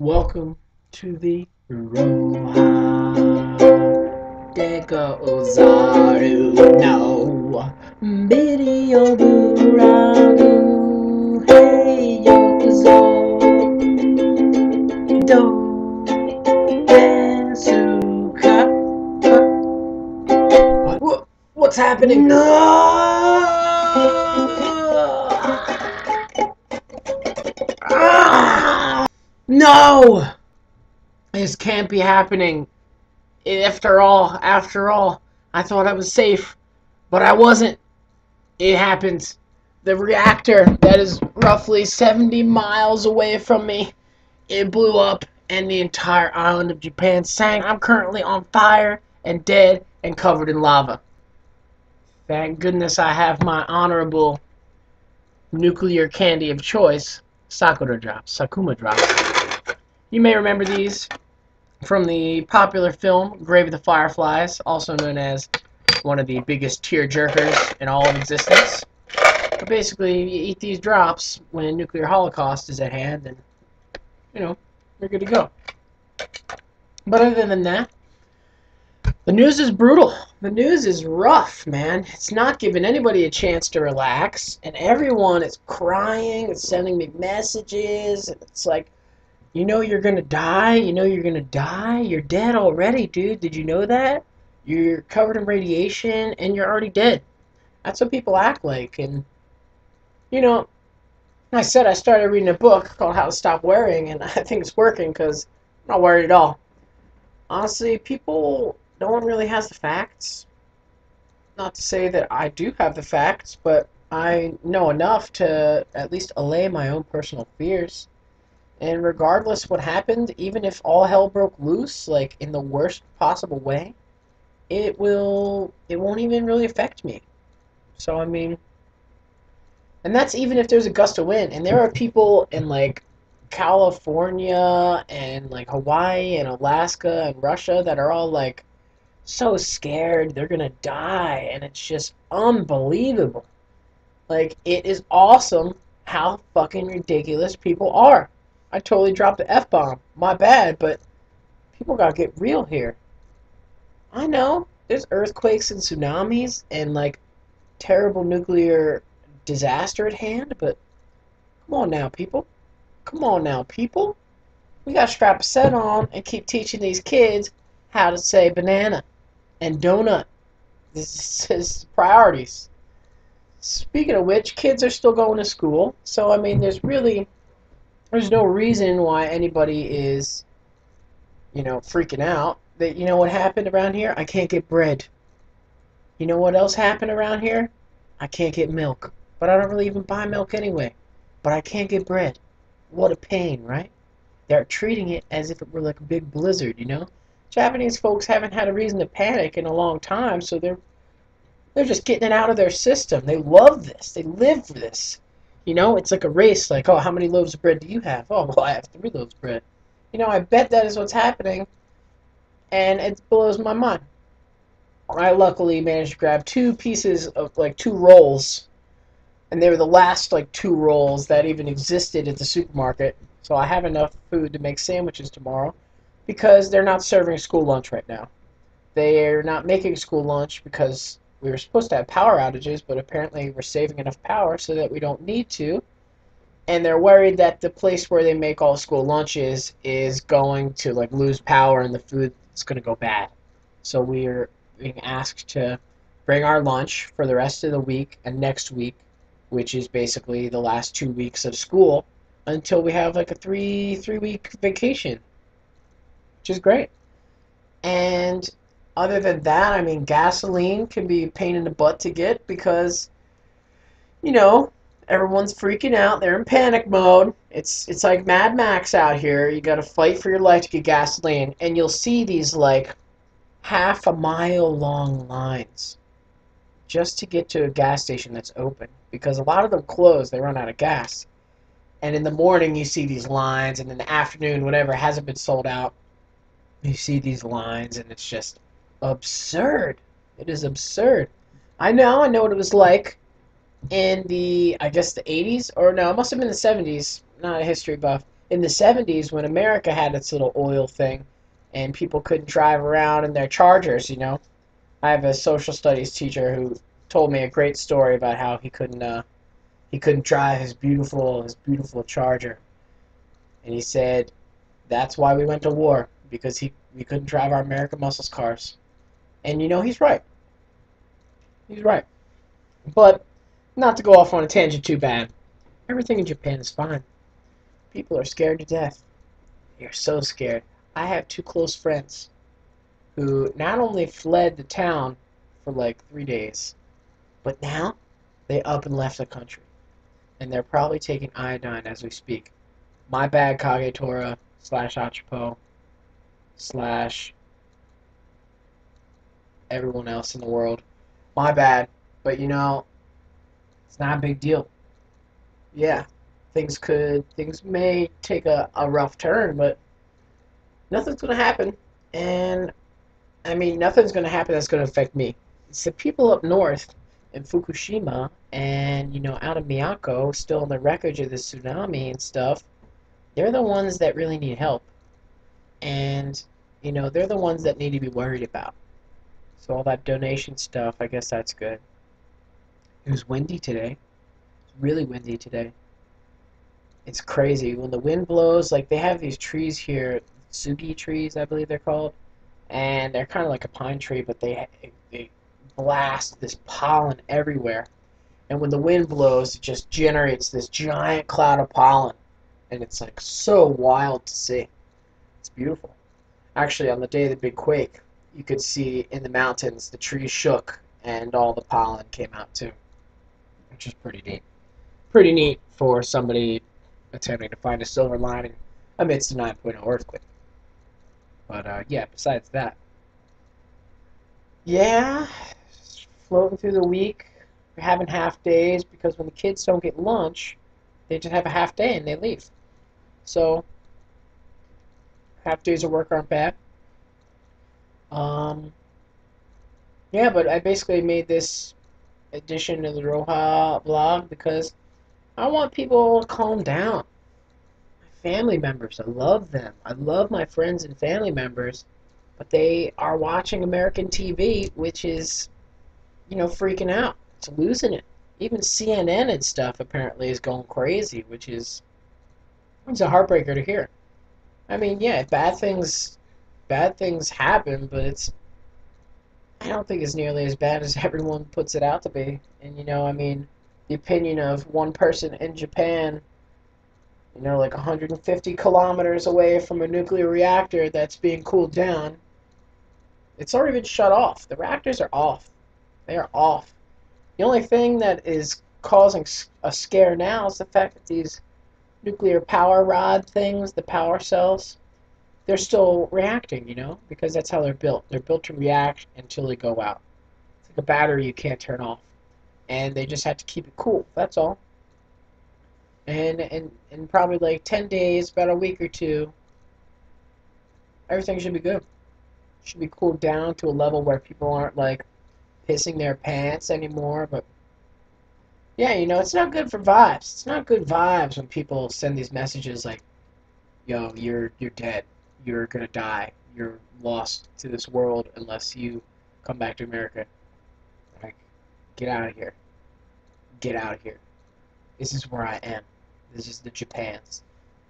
Welcome to the Roohaa Degozaru Bideo Buroogu. Hey yo do suka. What's happening? No! No! This can't be happening. After all, I thought I was safe, but I wasn't. It happened. The reactor that is roughly 70 miles away from me, it blew up and the entire island of Japan sank. I'm currently on fire and dead and covered in lava. Thank goodness I have my honorable nuclear candy of choice, Sakura drops, Sakuma drops. You may remember these from the popular film Grave of the Fireflies, also known as one of the biggest tear jerkers in all of existence. But basically, you eat these drops when a nuclear holocaust is at hand, and you're good to go. But other than that, the news is brutal. The news is rough, man. It's not giving anybody a chance to relax, and everyone is crying and sending me messages, and it's like, you're gonna die? You're gonna die? You're dead already, dude. Did you know that? You're covered in radiation, and you're already dead. That's what people act like, and, I said I started reading a book called How to Stop Worrying, and I think it's working, because I'm not worried at all. Honestly, no one really has the facts. Not to say that I do have the facts, but I know enough to at least allay my own personal fears. And regardless what happened, even if all hell broke loose, like in the worst possible way, it won't even really affect me. So, and that's even if there's a gust of wind. And there are people in like California and like Hawaii and Alaska and Russia that are all like so scared they're gonna die, and it's just unbelievable. Like, it is awesome how fucking ridiculous people are. I totally dropped the F-bomb. My bad, but people gotta get real here. I know there's earthquakes and tsunamis and like terrible nuclear disaster at hand, but come on now, people. Come on now, people. We gotta strap a set on and keep teaching these kids how to say banana and donut. This is priorities. Speaking of which, kids are still going to school, so there's no reason why anybody is, freaking out. That what happened around here? I can't get bread. You know what else happened around here? I can't get milk. But I don't really even buy milk anyway. But I can't get bread. What a pain, right? They're treating it as if it were like a big blizzard, Japanese folks haven't had a reason to panic in a long time, so they're just getting it out of their system. They love this. They live for this. It's like a race. Like, oh, how many loaves of bread do you have? Oh, well, I have 3 loaves of bread. I bet that is what's happening, and it blows my mind. I luckily managed to grab 2 pieces of, like, 2 rolls, and they were the last, like, 2 rolls that even existed at the supermarket. So I have enough food to make sandwiches tomorrow, because they're not serving school lunch right now. They're not making school lunch because we were supposed to have power outages, but apparently we're saving enough power so that we don't need to. And they're worried that the place where they make all school lunches is going to like lose power and the food is going to go bad. So we're being asked to bring our lunch for the rest of the week and next week, which is basically the last 2 weeks of school, until we have like a three-week vacation, which is great. And other than that, gasoline can be a pain in the butt to get because, everyone's freaking out. They're in panic mode. It's like Mad Max out here. You got to fight for your life to get gasoline, and you'll see these like half a mile long lines just to get to a gas station that's open, because a lot of them close. They run out of gas. And in the morning you see these lines, and in the afternoon, whatever hasn't been sold out, you see these lines, and it's just absurd. It is absurd. I know what it was like in the, I guess the 80s, or no, it must have been the 70s. Not a history buff. in the 70s when America had its little oil thing and people couldn't drive around in their Chargers, you know. I have a social studies teacher who told me a great story about how he couldn't drive his beautiful Charger. And he said that's why we went to war, because we couldn't drive our American muscles cars. And you know, he's right. He's right. But not to go off on a tangent too bad. Everything in Japan is fine. People are scared to death. They are so scared. I have two close friends who not only fled the town for like 3 days, but now they up and left the country. And they're probably taking iodine as we speak. My bad, Kagetora slash Achipo slash everyone else in the world. My bad. But you know, it's not a big deal. Yeah, things may take a rough turn, but nothing's gonna happen. And I mean, nothing's gonna happen that's gonna affect me. It's the people up north in Fukushima and, you know, out of Miyako, still in the wreckage of the tsunami and stuff. They're the ones that really need help. And, you know, they're the ones that need to be worried about. So all that donation stuff, I guess that's good. It was windy today. It's really windy today. It's crazy. When the wind blows, like they have these trees here, tsugi trees, I believe they're called. And they're kind of like a pine tree, but they blast this pollen everywhere. And when the wind blows, it just generates this giant cloud of pollen. And it's like so wild to see. It's beautiful. Actually, on the day of the big quake, you could see in the mountains the trees shook and all the pollen came out too, which is pretty neat. Pretty neat for somebody attempting to find a silver lining amidst a 9.0 earthquake. But yeah, besides that, yeah, floating through the week. We're having half days because when the kids don't get lunch, they just have a half day and they leave. So half days of work aren't bad. Yeah, but I basically made this edition of the Roohaa vlog because I want people to calm down. My family members, I love them. I love my friends and family members, but they are watching American TV, which is, you know, freaking out. It's losing it. Even CNN and stuff apparently is going crazy, which is it's a heartbreaker to hear. I mean, yeah, bad things happen, but I don't think it's nearly as bad as everyone puts it out to be. And you know, I mean, the opinion of one person in Japan, you know, like 150 kilometers away from a nuclear reactor that's being cooled down, it's already been shut off. The reactors are off. They are off. The only thing that is causing a scare now is the fact that these nuclear power rod things, the power cells, they're still reacting, you know, because that's how they're built. They're built to react until they go out. It's like a battery you can't turn off. And they just have to keep it cool, that's all. And in probably like 10 days, about a week or two, everything should be good. Should be cooled down to a level where people aren't like pissing their pants anymore. But yeah, you know, it's not good for vibes. It's not good vibes when people send these messages like, yo, you're dead. You're gonna die. You're lost to this world unless you come back to America. Like, get out of here. Get out of here. This is where I am. This is the Japan's.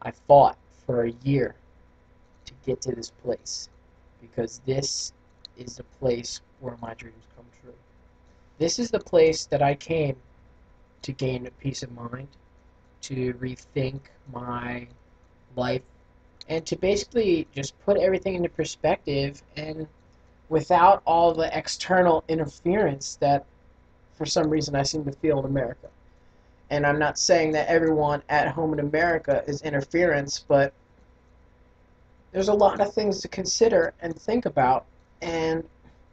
I fought for a year to get to this place because this is the place where my dreams come true. This is the place that I came to gain peace of mind, to rethink my life, and to basically just put everything into perspective and without all the external interference that for some reason I seem to feel in America. And I'm not saying that everyone at home in America is interference, but there's a lot of things to consider and think about. And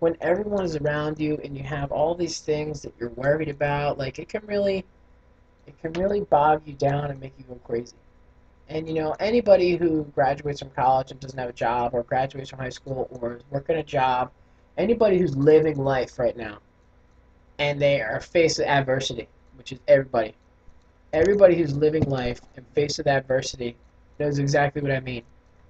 when everyone is around you and you have all these things that you're worried about, like it can really bog you down and make you go crazy. And you know, anybody who graduates from college and doesn't have a job, or graduates from high school or is working a job, anybody who's living life right now, and they are faced with adversity, which is everybody. Everybody who's living life and faced with adversity, knows exactly what I mean.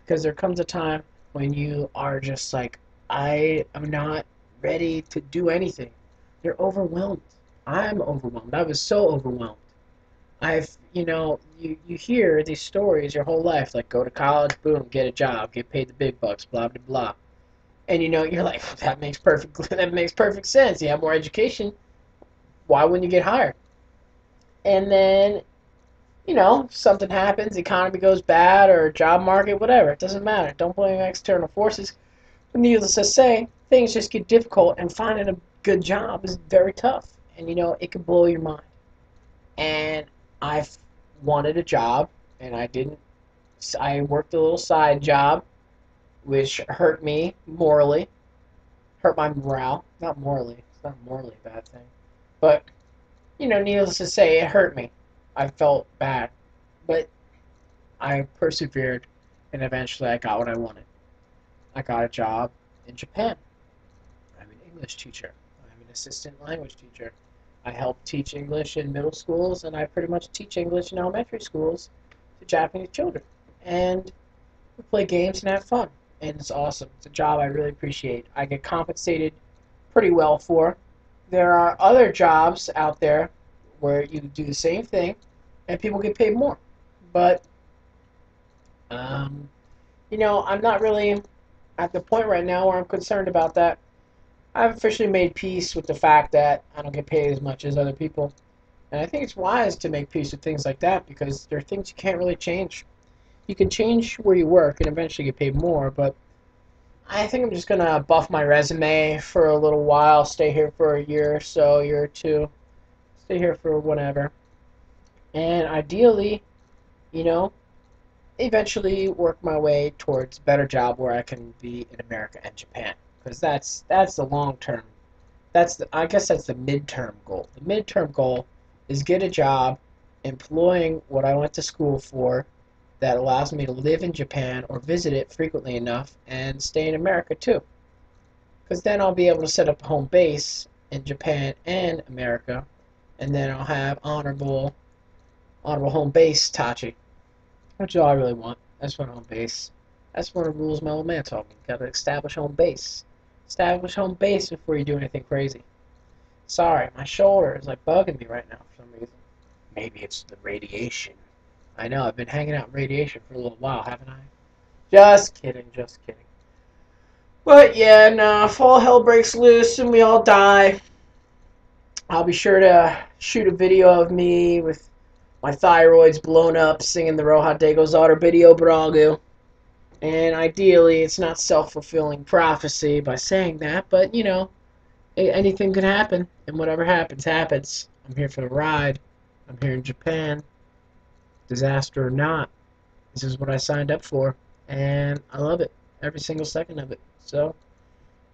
Because there comes a time when you are just like, I am not ready to do anything. You're overwhelmed. I'm overwhelmed. I was so overwhelmed. You hear these stories your whole life, like go to college, boom, get a job, get paid the big bucks, blah, blah, blah. And you're like, that makes perfect sense. You have more education. Why wouldn't you get hired? And then something happens, the economy goes bad, or job market, whatever. It doesn't matter. Don't blame external forces. But needless to say, things just get difficult, and finding a good job is very tough. And it can blow your mind. And I've wanted a job, and I didn't. I worked a little side job, which hurt me morally, hurt my morale. Not morally. It's not morally a bad thing. But, needless to say, it hurt me. I felt bad. But I persevered, and eventually I got what I wanted. I got a job in Japan. I'm an English teacher. I'm an assistant language teacher. I help teach English in middle schools, and I pretty much teach English in elementary schools to Japanese children. And we play games and have fun. And it's awesome. It's a job I really appreciate. I get compensated pretty well for. There are other jobs out there where you do the same thing and people get paid more. But, I'm not really at the point right now where I'm concerned about that. I've officially made peace with the fact that I don't get paid as much as other people. And I think it's wise to make peace with things like that because there are things you can't really change. You can change where you work and eventually get paid more, but I think I'm just going to buff my resume for a little while, stay here for a year or so, year or two, stay here for whatever. And ideally, eventually work my way towards a better job where I can be in America and Japan. Because that's the long term. I guess that's the midterm goal. The midterm goal is get a job employing what I went to school for that allows me to live in Japan or visit it frequently enough and stay in America too. Because then I'll be able to set up a home base in Japan and America, and then I'll have honorable home base Tachi, which is all I really want. That's one home base. That's one of the rules my old man told me. You gotta establish home base. Establish home base before you do anything crazy. Sorry, my shoulder is like bugging me right now for some reason. Maybe it's the radiation. I know, I've been hanging out in radiation for a little while, haven't I? Just kidding, just kidding. But yeah, no, if all hell breaks loose and we all die, I'll be sure to shoot a video of me with my thyroid's blown up singing the Roohaa Degozaru Bideo Buroogu. And ideally, it's not self-fulfilling prophecy by saying that, but, anything could happen, and whatever happens, happens. I'm here for the ride. I'm here in Japan. Disaster or not, this is what I signed up for, and I love it, every single second of it. So,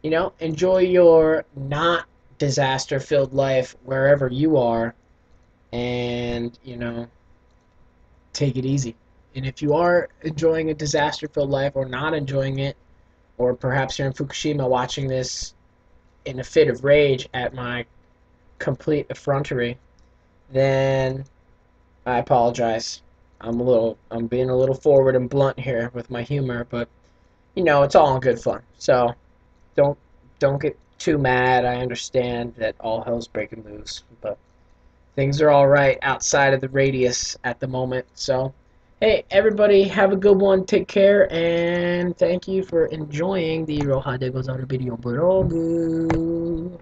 enjoy your not disaster-filled life wherever you are, and, take it easy. And if you are enjoying a disaster-filled life or not enjoying it, or perhaps you're in Fukushima watching this in a fit of rage at my complete effrontery, then I apologize. I'm being a little forward and blunt here with my humor, but it's all in good fun. So don't get too mad. I understand that all hell's breaking loose, but things are all right outside of the radius at the moment. So hey, everybody, have a good one. Take care, and thank you for enjoying the Roohaa Degozaru Bideo Buroogu.